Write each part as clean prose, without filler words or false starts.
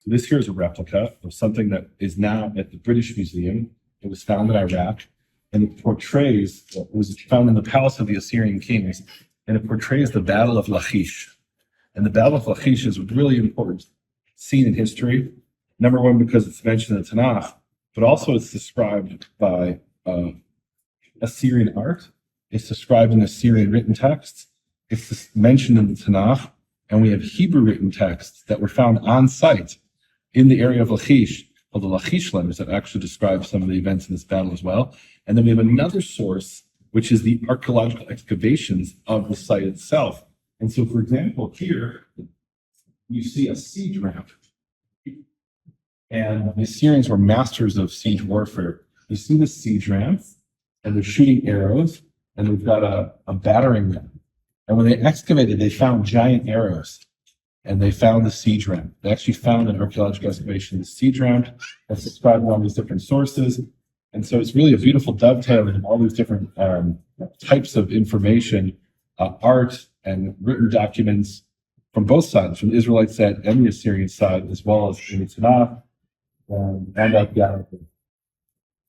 So this here is a replica of something that is now at the British Museum. It was found in Iraq, and it portrays, it was found in the palace of the Assyrian kings, and it portrays the Battle of Lachish. And the Battle of Lachish is a really important scene in history. Number one, because it's mentioned in the Tanakh, but also it's described by Assyrian art. It's described in Assyrian written texts. It's mentioned in the Tanakh, and we have Hebrew written texts that were found on site in the area of Lachish, called the Lachish letters, that actually describe some of the events in this battle as well. And then we have another source, which is the archaeological excavations of the site itself. And so, for example, here you see a siege ramp. And the Assyrians were masters of siege warfare. You see the siege ramp, and they're shooting arrows, and they've got a battering ram. And when they excavated, they found giant arrows, and they found the siege ramp. They actually found an archaeological excavation, the siege ramp, that's described in all these different sources. And so it's really a beautiful dovetailing of all these different types of information, art and written documents from both sides, from the Israelite side and the Assyrian side, as well as in the Tanakh and archaeology.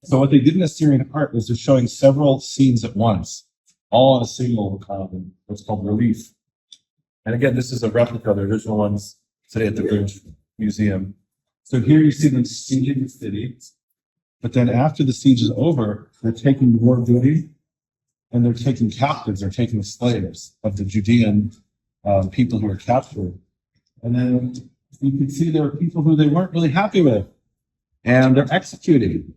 So what they did in Assyrian art was they're showing several scenes at once, all on a single what's called relief. And again, this is a replica of the original ones today at the British Museum. So here you see them sieging the city, but then after the siege is over, they're taking more booty, and they're taking captives, they're taking slaves of the Judean people who were captured. And then you can see there were people who they weren't really happy with, and they're executing.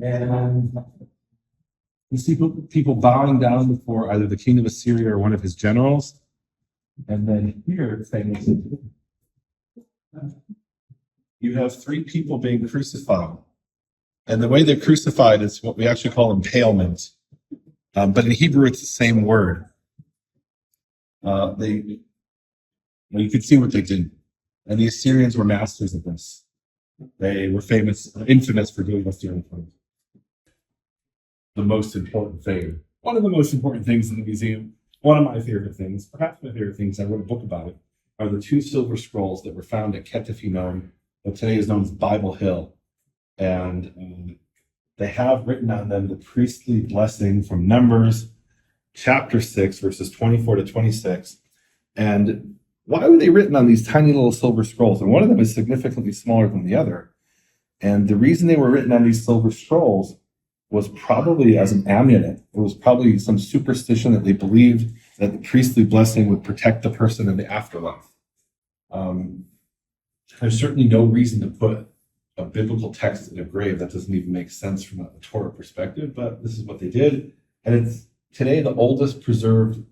And you see people bowing down before either the king of Assyria or one of his generals. And then here, famously, you have three people being crucified. And the way they're crucified is what we actually call impalement. But in Hebrew, it's the same word. You could see what they did. And the Assyrians were masters of this. They were infamous for doing Assyrian things. The most important thing, one of the most important things in the museum, one of my favorite things, perhaps my favorite things, I wrote a book about it, are the two silver scrolls that were found at Ketef Hinnom, what today is known as Bible Hill. And they have written on them the priestly blessing from Numbers, chapter 6, verses 24 to 26. And why were they written on these tiny little silver scrolls? And one of them is significantly smaller than the other. And the reason they were written on these silver scrolls was probably as an amulet. It was probably some superstition that they believed that the priestly blessing would protect the person in the afterlife. There's certainly no reason to put a biblical text in a grave. That doesn't even make sense from a Torah perspective, but this is what they did. And it's today the oldest preserved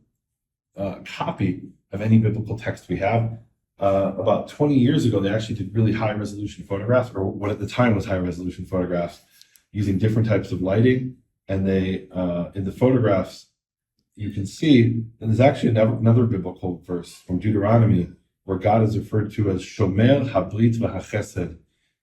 copy of any biblical text we have. About 20 years ago, they actually did really high resolution photographs, or what at the time was high resolution photographs, using different types of lighting. And they, in the photographs, you can see, and there's actually another biblical verse from Deuteronomy where God is referred to as Shomer Habrit v'Hachesed,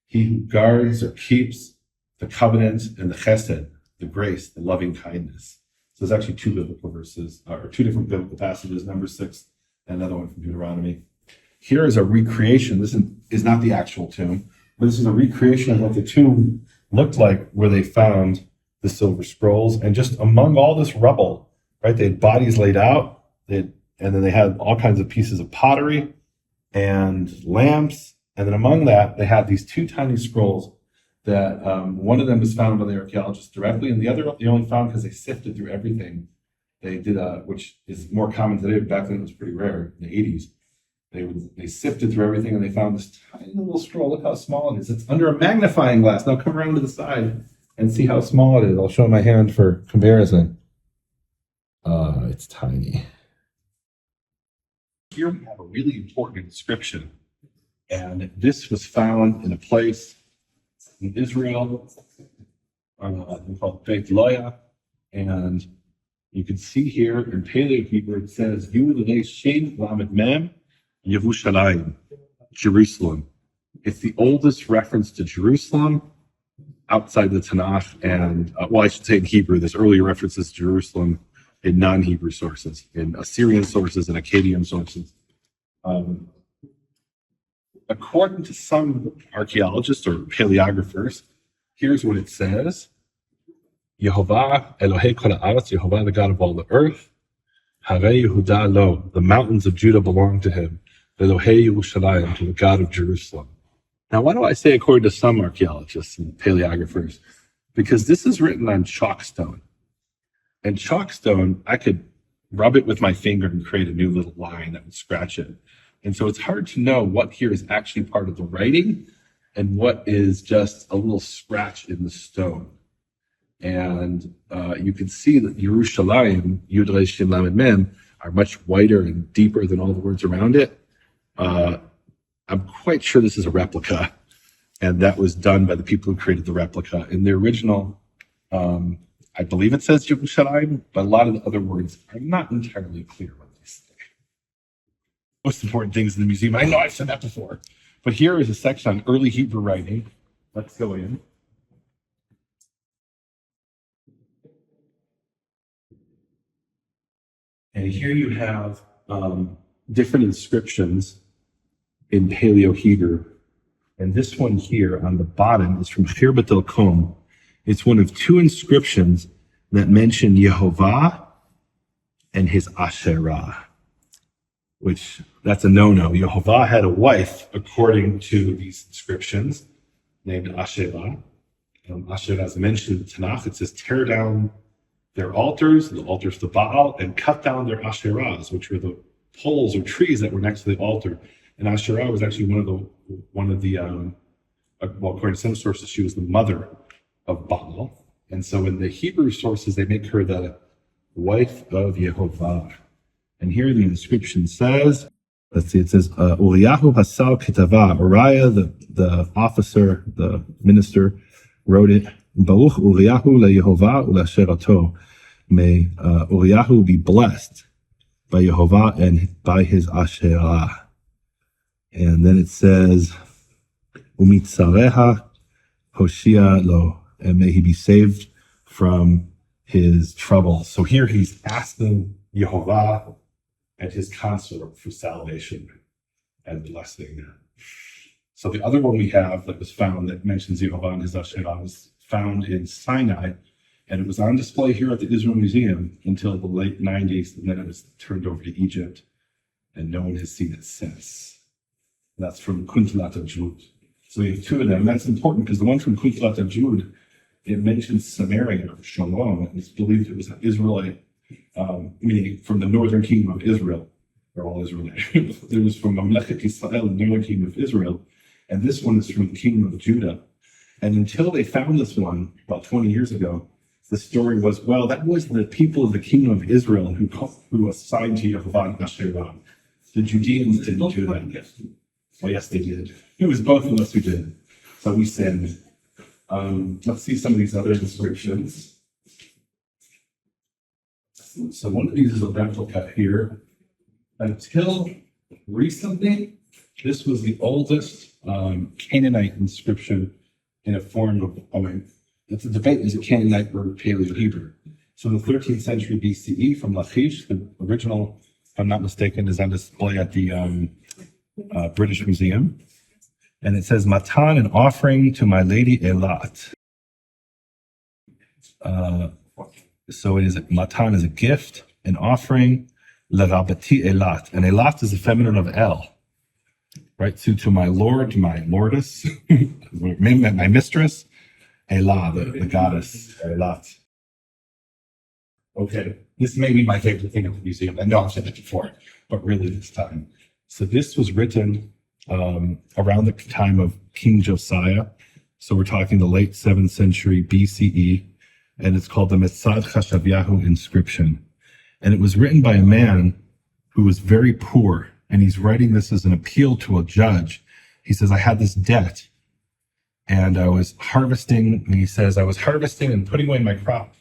he who guards or keeps the covenant and the chesed, the grace, the loving kindness. So there's actually two biblical verses, or two different biblical passages, number 6 and another one from Deuteronomy. Here is a recreation. This is not the actual tomb, but this is a recreation of what the tomb looked like where they found the silver scrolls. And just among all this rubble, right, they had bodies laid out, and then they had all kinds of pieces of pottery and lamps. And then among that, they had these two tiny scrolls that one of them was found by the archaeologists directly, and the other they only found because they sifted through everything. They did, which is more common today, but back then it was pretty rare in the 80s. They sifted through everything and they found this tiny little scroll. Look how small it is. It's under a magnifying glass. Now come around to the side and see how small it is. I'll show my hand for comparison. It's tiny. Here we have a really important inscription. And this was found in a place in Israel called Beit Loya. And you can see here in Paleo Hebrew, it says, Yud Shin Lamed Mem Yerushalayim, Jerusalem. It's the oldest reference to Jerusalem outside the Tanakh. And, well, I should say in Hebrew, there's earlier references to Jerusalem in non-Hebrew sources, in Assyrian sources and Akkadian sources. according to some archaeologists or paleographers, here's what it says. Yehovah Elohei kol haaretz, Yehovah, the God of all the earth. Harei Yehuda lo, the mountains of Judah belong to him. Elohei Yerushalayim, to the God of Jerusalem. Now, why do I say according to some archaeologists and paleographers? Because this is written on chalkstone. And chalkstone, I could rub it with my finger and create a new little line that would scratch it. And so it's hard to know what here is actually part of the writing and what is just a little scratch in the stone. And you can see that Yerushalayim, Yud Resh Shin Lamed Mem, are much whiter and deeper than all the words around it. I'm quite sure this is a replica, and that was done by the people who created the replica. In the original, I believe it says Yerushalayim, but a lot of the other words are not entirely clear what they say. Most important things in the museum, I know I've said that before, but here is a section on early Hebrew writing. Let's go in. And here you have different inscriptions in Paleo Hebrew. And this one here on the bottom is from Chirbat el-Kom. It's one of two inscriptions that mention Yehovah and his Asherah, which that's a no-no. Yehovah had a wife, according to these inscriptions, named Asherah. Asherah, as I mentioned in the Tanakh, it says tear down their altars, the altars to Baal, and cut down their Asherahs, which were the poles or trees that were next to the altar. And Asherah was actually one of the well, according to some sources, she was the mother of Baal. And so in the Hebrew sources, they make her the wife of Yehovah. And here the inscription says, let's see, it says, Uriyahu Hasal Ketava, Uriah, the officer, the minister, wrote it, Baruch Uriyahu leYehovah uLeAsherato. May Uriyahu be blessed by Yehovah and by his Asherah. And then it says, Umitzareha Hoshia lo, and may he be saved from his trouble. So here he's asking Yehovah and his consort for salvation and blessing. So the other one we have that was found that mentions Yehovah and his Asherah was found in Sinai, and it was on display here at the Israel Museum until the late 90s, and then it was turned over to Egypt, and no one has seen it since. And that's from Kuntalat Jud. So we have two of them. And that's important because the one from Kuntalat Jud, it mentions Samaria or Shalom, and it's believed it was an Israelite, meaning from the northern kingdom of Israel. They're all Israelite. It was from Mamlechet Israel, the northern kingdom of Israel, and this one is from the kingdom of Judah. And until they found this one about 20 years ago, the story was, well, that was the people of the kingdom of Israel who assigned to Yehovah and Asherah. The Judeans didn't do that. Well, yes, they did. It was both of us who did. So we sinned. Let's see some of these other inscriptions. So one of these is a replica here. Until recently, this was the oldest Canaanite inscription in a form of, it's a debate, is it Canaanite or Paleo-Hebrew? So in the 13th century BCE from Lachish, the original, if I'm not mistaken, is on display at the British Museum. And it says, Matan, an offering to my lady Elat. So it is, Matan is a gift, an offering, L'Rabati Elat. And Elat is the feminine of El. Right, so to my lord, to my lordess, my mistress, Elah, the goddess, Elat. Okay, this may be my favorite thing at the museum. I know I've said it before, but really this time. So this was written around the time of King Josiah. So we're talking the late 7th century BCE, and it's called the Metzad Chashavyahu inscription. And it was written by a man who was very poor. And he's writing this as an appeal to a judge. He says, I had this debt and I was harvesting. And he says, I was harvesting and putting away my crop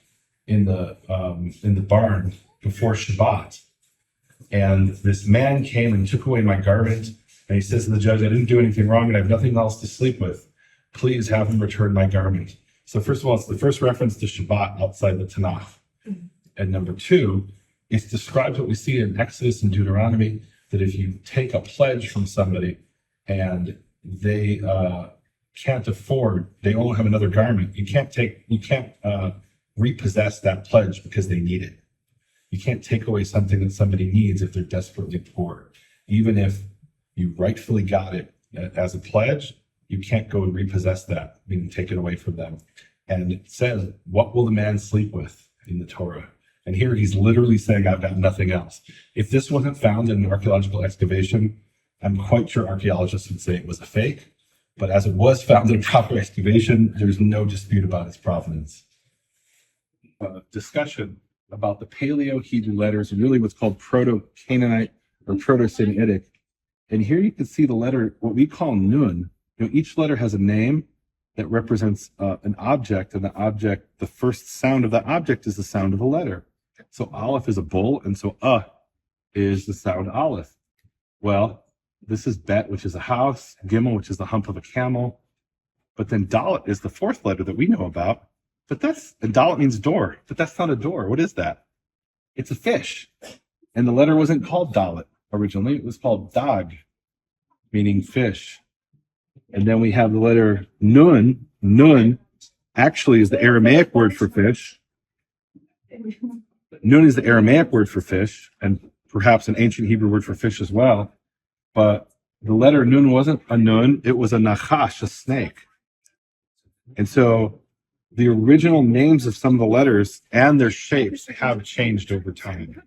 in the barn before Shabbat. And this man came and took away my garment. And he says to the judge, I didn't do anything wrong and I have nothing else to sleep with. Please have him return my garment. So first of all, it's the first reference to Shabbat outside the Tanakh. And number two, it describes what we see in Exodus and Deuteronomy, that if you take a pledge from somebody and they can't afford, they only have another garment. You can't repossess that pledge because they need it. You can't take away something that somebody needs if they're desperately poor. Even if you rightfully got it as a pledge, you can't go and repossess that, being taken away from them. And it says, what will the man sleep with in the Torah? And here he's literally saying, I've got nothing else. If this wasn't found in an archaeological excavation, I'm quite sure archaeologists would say it was a fake. But as it was found in a proper excavation, there's no dispute about its provenance. Discussion about the Paleo-Hebrew letters, and really what's called Proto-Canaanite or Proto-Semitic. And here you can see the letter, what we call Nun. Each letter has a name that represents an object, and the first sound of that object is the sound of a letter. So Aleph is a bull, and so is the sound Aleph. Well, this is Bet, which is a house, Gimel, which is the hump of a camel, but then Dalet is the fourth letter that we know about. And Dalet means door, but that's not a door. What is that? It's a fish. And the letter wasn't called Dalet originally, it was called Dag, meaning fish. And then we have the letter Nun. Nun actually is the Aramaic word for fish. Nun is the Aramaic word for fish, and perhaps an ancient Hebrew word for fish as well. But the letter Nun wasn't a Nun, it was a Nachash, a snake. And so the original names of some of the letters and their shapes have changed over time.